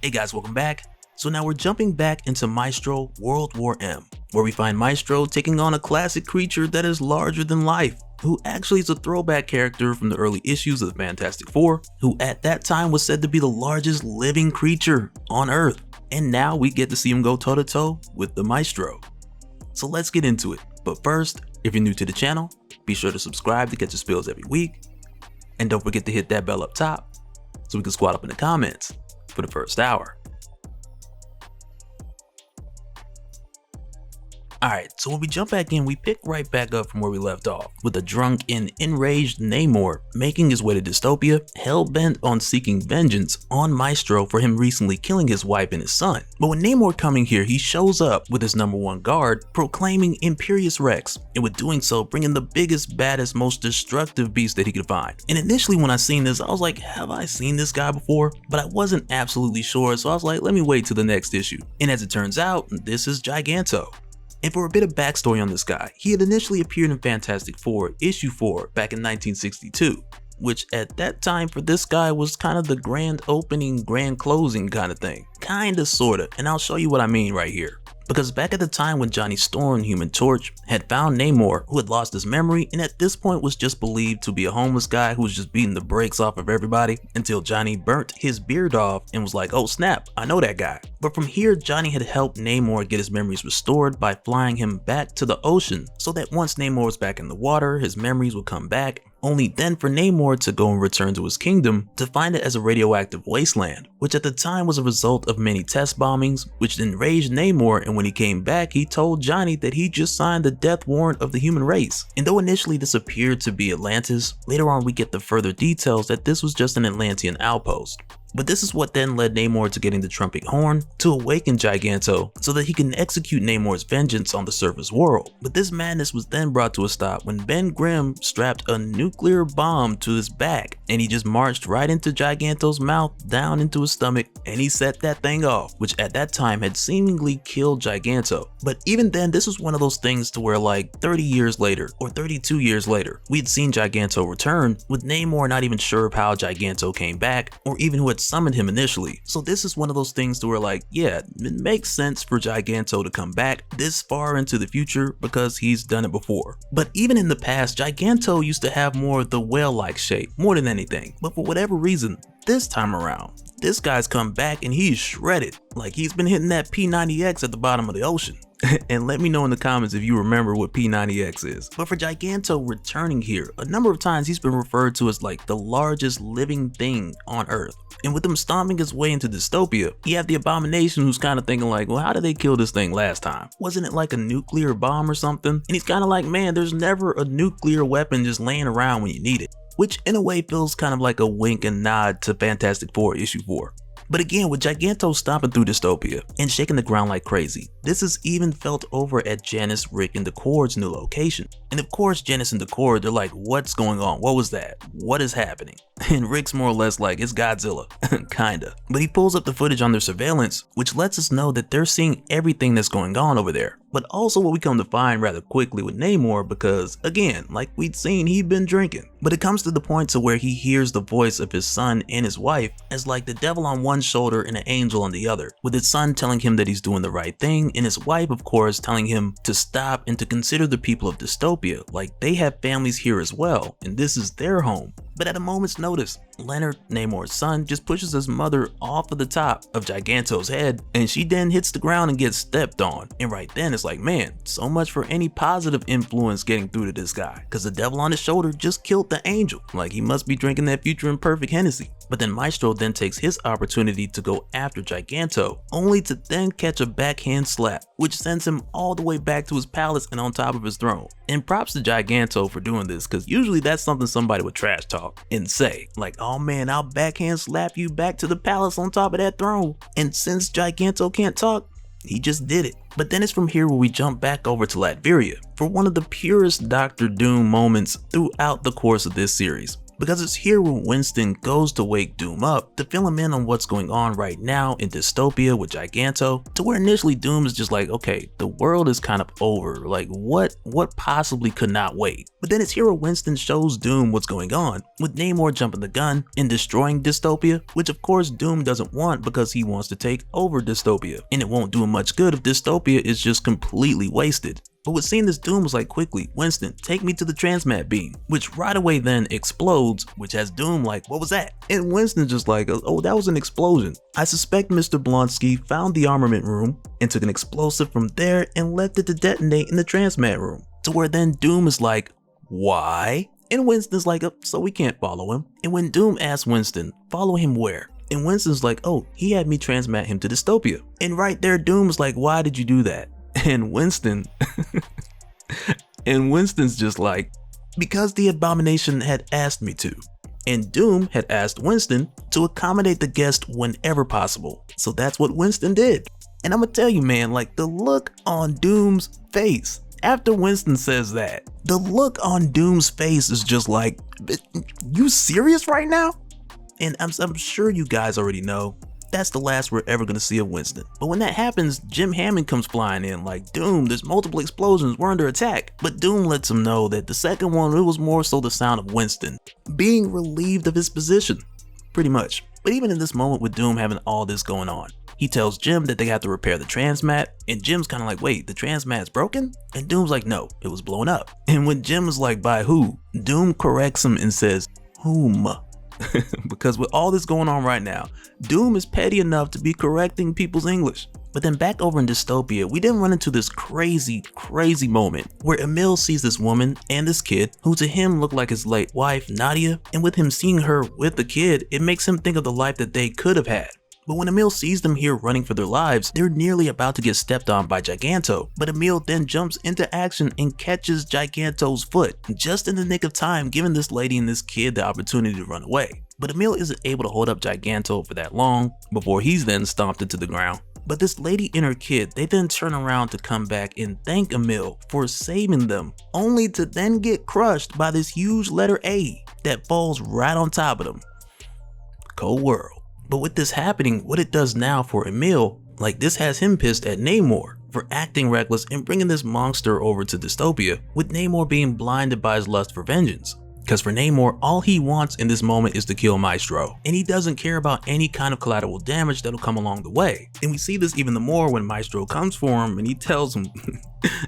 Hey guys, welcome back. So now we're jumping back into Maestro World War M, where we find Maestro taking on a classic creature that is larger than life, who actually is a throwback character from the early issues of the Fantastic Four, who at that time was said to be the largest living creature on Earth. And now we get to see him go toe-to-toe with the Maestro. So let's get into it. But first, if you're new to the channel, be sure to subscribe to get your spills every week. And don't forget to hit that bell up top so we can squat up in the comments for the first hour. Alright, so when we jump back in, we pick right back up from where we left off, with a drunk and enraged Namor making his way to Dystopia, hell-bent on seeking vengeance on Maestro for him recently killing his wife and his son. But when Namor coming here, he shows up with his #1 guard, proclaiming Imperious Rex, and with doing so, bringing the biggest, baddest, most destructive beast that he could find. And initially when I seen this, I was like, have I seen this guy before? But I wasn't absolutely sure, so I was like, let me wait till the next issue. And as it turns out, this is Giganto. And for a bit of backstory on this guy, he had initially appeared in Fantastic Four issue 4 back in 1962, which at that time for this guy was kind of the grand opening, grand closing kind of thing. Kinda, sorta, and I'll show you what I mean right here. Because back at the time when Johnny Storm, Human Torch, had found Namor, who had lost his memory and at this point was just believed to be a homeless guy who was just beating the brakes off of everybody, until Johnny burnt his beard off and was like, oh snap, I know that guy. But from here, Johnny had helped Namor get his memories restored by flying him back to the ocean, so that once Namor was back in the water, his memories would come back, only then for Namor to go and return to his kingdom to find it as a radioactive wasteland, which at the time was a result of many test bombings, which enraged Namor, and when he came back he told Johnny that he just signed the death warrant of the human race. And though initially this appeared to be Atlantis, later on we get the further details that this was just an Atlantean outpost. But this is what then led Namor to getting the trumpet horn to awaken Giganto so that he can execute Namor's vengeance on the surface world. But this madness was then brought to a stop when Ben Grimm strapped a nuclear bomb to his back and he just marched right into Giganto's mouth, down into his stomach, and he set that thing off, which at that time had seemingly killed Giganto. But even then, this was one of those things to where like 30 years later or 32 years later, we'd seen Giganto return, with Namor not even sure of how Giganto came back or even who had summoned him initially. So this is one of those things to where like, yeah, it makes sense for Giganto to come back this far into the future because he's done it before. But even in the past, Giganto used to have more of the whale-like shape, more than anything. But for whatever reason, this time around, this guy's come back and he's shredded. Like he's been hitting that P90X at the bottom of the ocean. And let me know in the comments if you remember what P90X is. But for Giganto returning here, a number of times he's been referred to as like the largest living thing on Earth. And with him stomping his way into Dystopia, you have the Abomination who's kind of thinking like, well, how did they kill this thing last time? Wasn't it like a nuclear bomb or something? And he's kind of like, man, there's never a nuclear weapon just laying around when you need it. Which in a way feels kind of like a wink and nod to Fantastic Four issue 4. But again, with Giganto stomping through Dystopia and shaking the ground like crazy, this is even felt over at Janice, Rick, and Decord's new location. And of course, Janice and Decord, they're like, what's going on? What was that? What is happening? And Rick's more or less like, it's Godzilla, kinda. But he pulls up the footage on their surveillance, which lets us know that they're seeing everything that's going on over there. But also what we come to find rather quickly with Namor, because again, like we'd seen, he'd been drinking. But it comes to the point to where he hears the voice of his son and his wife as like the devil on one shoulder and an angel on the other, with his son telling him that he's doing the right thing, and his wife of course telling him to stop and to consider the people of Dystopia, like they have families here as well, and this is their home. But at a moment's notice, Leonard, Namor's son, just pushes his mother off of the top of Giganto's head, and she then hits the ground and gets stepped on. And right then it's like, man, so much for any positive influence getting through to this guy, because the devil on his shoulder just killed the angel. Like he must be drinking that Future Imperfect Hennessy. But then Maestro then takes his opportunity to go after Giganto, only to then catch a backhand slap, which sends him all the way back to his palace and on top of his throne. And props to Giganto for doing this, because usually that's something somebody would trash talk and say, like, oh man, I'll backhand slap you back to the palace on top of that throne. And since Giganto can't talk, he just did it. But then it's from here where we jump back over to Latveria for one of the purest Doctor Doom moments throughout the course of this series. because it's here when Winston goes to wake Doom up to fill him in on what's going on right now in Dystopia with Giganto, to where initially Doom is just like, okay, the world is kind of over, like what possibly could not wait. But then it's here where Winston shows Doom what's going on, with Namor jumping the gun and destroying Dystopia, which of course Doom doesn't want because he wants to take over Dystopia, and it won't do him much good if Dystopia is just completely wasted. But with seeing this, Doom was like, quickly, Winston, take me to the transmat beam, which right away then explodes, which has Doom like, what was that? And Winston just like, oh, that was an explosion. I suspect Mr. Blonsky found the armament room and took an explosive from there and left it to detonate in the transmat room. To where then Doom is like, why? And Winston's like, oh, so we can't follow him. And when Doom asks Winston, follow him where? And Winston's like, oh, he had me transmat him to Dystopia. And right there, Doom is like, why did you do that? And Winston's just like, because the Abomination had asked me to. And Doom had asked Winston to accommodate the guest whenever possible. So that's what Winston did. And I'm gonna tell you, man, like the look on Doom's face after Winston says that, the look on Doom's face is just like, you serious right now? And I'm sure you guys already know, that's the last we're ever gonna see of Winston. But when that happens, Jim Hammond comes flying in like, Doom, there's multiple explosions, we're under attack. But Doom lets him know that the second one, it was more so the sound of Winston being relieved of his position, pretty much. But even in this moment with Doom having all this going on, he tells Jim that they have to repair the transmat, and Jim's kind of like, wait, the transmat's broken? And Doom's like, no, it was blown up. And when Jim is like, by who? Doom corrects him and says, whom? Because with all this going on right now, Doom is petty enough to be correcting people's English. But then back over in Dystopia, we then run into this crazy moment where Emil sees this woman and this kid who to him looked like his late wife, Nadia, and with him seeing her with the kid, it makes him think of the life that they could have had. But when Emil sees them here running for their lives, they're nearly about to get stepped on by Giganto. But Emil then jumps into action and catches Giganto's foot, just in the nick of time, giving this lady and this kid the opportunity to run away. But Emil isn't able to hold up Giganto for that long before he's then stomped into the ground. But this lady and her kid, they then turn around to come back and thank Emil for saving them, only to then get crushed by this huge letter A that falls right on top of them. Cold world. But with this happening, what it does now for Emil, like this has him pissed at Namor for acting reckless and bringing this monster over to Dystopia, with Namor being blinded by his lust for vengeance. Because for Namor, all he wants in this moment is to kill Maestro, and he doesn't care about any kind of collateral damage that'll come along the way. And we see this even the more when Maestro comes for him and he tells him,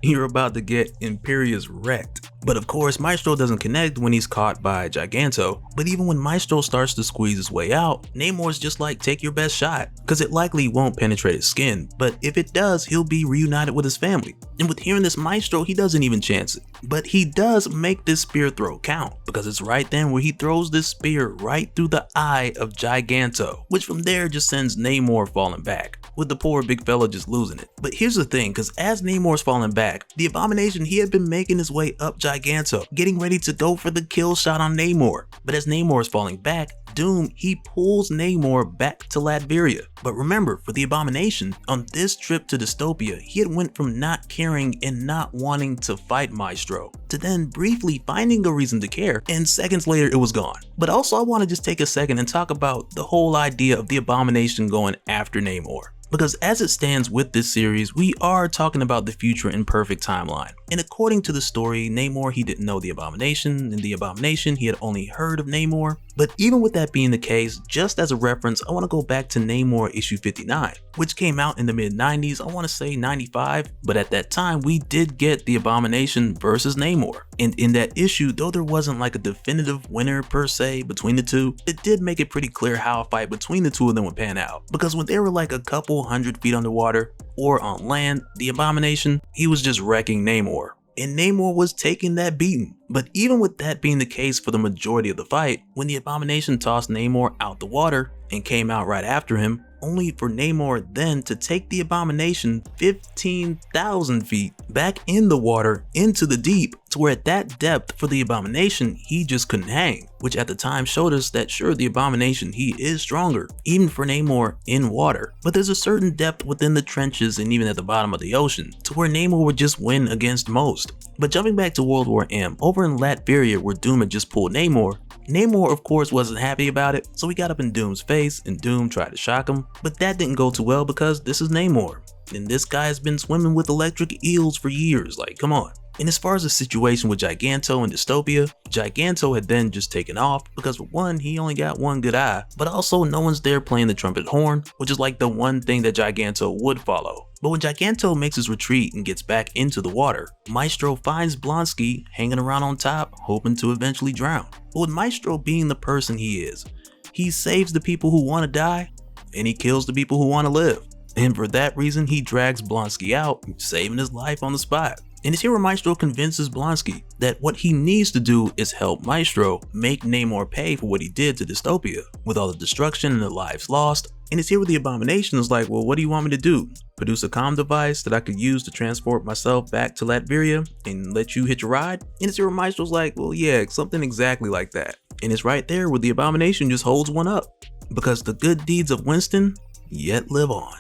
you're about to get Imperius wrecked. But of course, Maestro doesn't connect when he's caught by Giganto. But even when Maestro starts to squeeze his way out, Namor's just like, take your best shot, because it likely won't penetrate his skin, but if it does, he'll be reunited with his family. And with hearing this Maestro, he doesn't even chance it. But he does make this spear throw count, because it's right then where he throws this spear right through the eye of Giganto, which from there just sends Namor falling back, with the poor big fella just losing it. But here's the thing, because as Namor's falling back, the Abomination, he had been making his way up Giganto, getting ready to go for the kill shot on Namor. But as Namor is falling back, Doom, he pulls Namor back to Latveria. But remember, for the Abomination, on this trip to Dystopia, he had went from not caring and not wanting to fight Maestro, to then briefly finding a reason to care, and seconds later it was gone. But also I want to just take a second and talk about the whole idea of the Abomination going after Namor. Because as it stands with this series, we are talking about the future in perfect timeline. And according to the story, Namor, he didn't know the Abomination, and the Abomination, he had only heard of Namor. But even with that being the case, just as a reference, I want to go back to Namor issue 59, which came out in the mid-90s, I want to say 95, but at that time we did get the Abomination versus Namor. And in that issue, though there wasn't like a definitive winner per se between the two, it did make it pretty clear how a fight between the two of them would pan out. Because when they were like a couple 100 feet underwater or on land, the Abomination, he was just wrecking Namor. And Namor was taking that beating. But even with that being the case for the majority of the fight, when the Abomination tossed Namor out the water and came out right after him, only for Namor then to take the Abomination 15,000 feet back in the water into the deep, to where at that depth for the Abomination, he just couldn't hang, which at the time showed us that sure, the Abomination, he is stronger, even for Namor in water. But there's a certain depth within the trenches and even at the bottom of the ocean, to where Namor would just win against most. But jumping back to World War M, over in Latveria where Doom had just pulled Namor, Namor of course wasn't happy about it, so he got up in Doom's face and Doom tried to shock him, but that didn't go too well because this is Namor. And this guy has been swimming with electric eels for years, like come on. And as far as the situation with Giganto and Dystopia, Giganto had then just taken off because for one, he only got one good eye, but also no one's there playing the trumpet horn, which is like the one thing that Giganto would follow. But when Giganto makes his retreat and gets back into the water, Maestro finds Blonsky hanging around on top, hoping to eventually drown. But with Maestro being the person he is, he saves the people who want to die, and he kills the people who want to live. And for that reason, he drags Blonsky out, saving his life on the spot. And it's here where Maestro convinces Blonsky that what he needs to do is help Maestro make Namor pay for what he did to Dystopia, with all the destruction and the lives lost. And it's here where the Abomination is like, well, what do you want me to do? Produce a comm device that I could use to transport myself back to Latveria and let you hitch a ride? And it's here where Maestro's like, well, yeah, something exactly like that. And it's right there where the Abomination just holds one up, because the good deeds of Winston yet live on.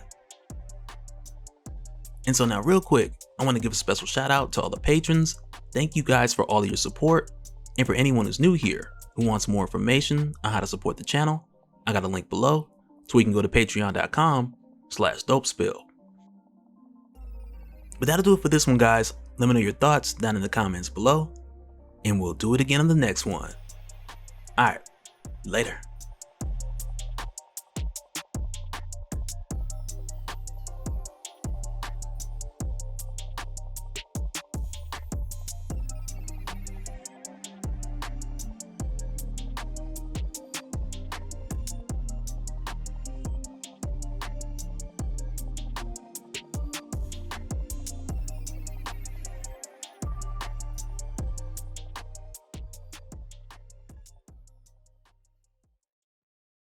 And so now real quick, I want to give a special shout out to all the patrons. Thank you guys for all of your support. And for anyone who's new here who wants more information on how to support the channel, I got a link below so we can go to patreon.com/dopespill. But that'll do it for this one, guys. Let me know your thoughts down in the comments below, and we'll do it again on the next one. Alright, later.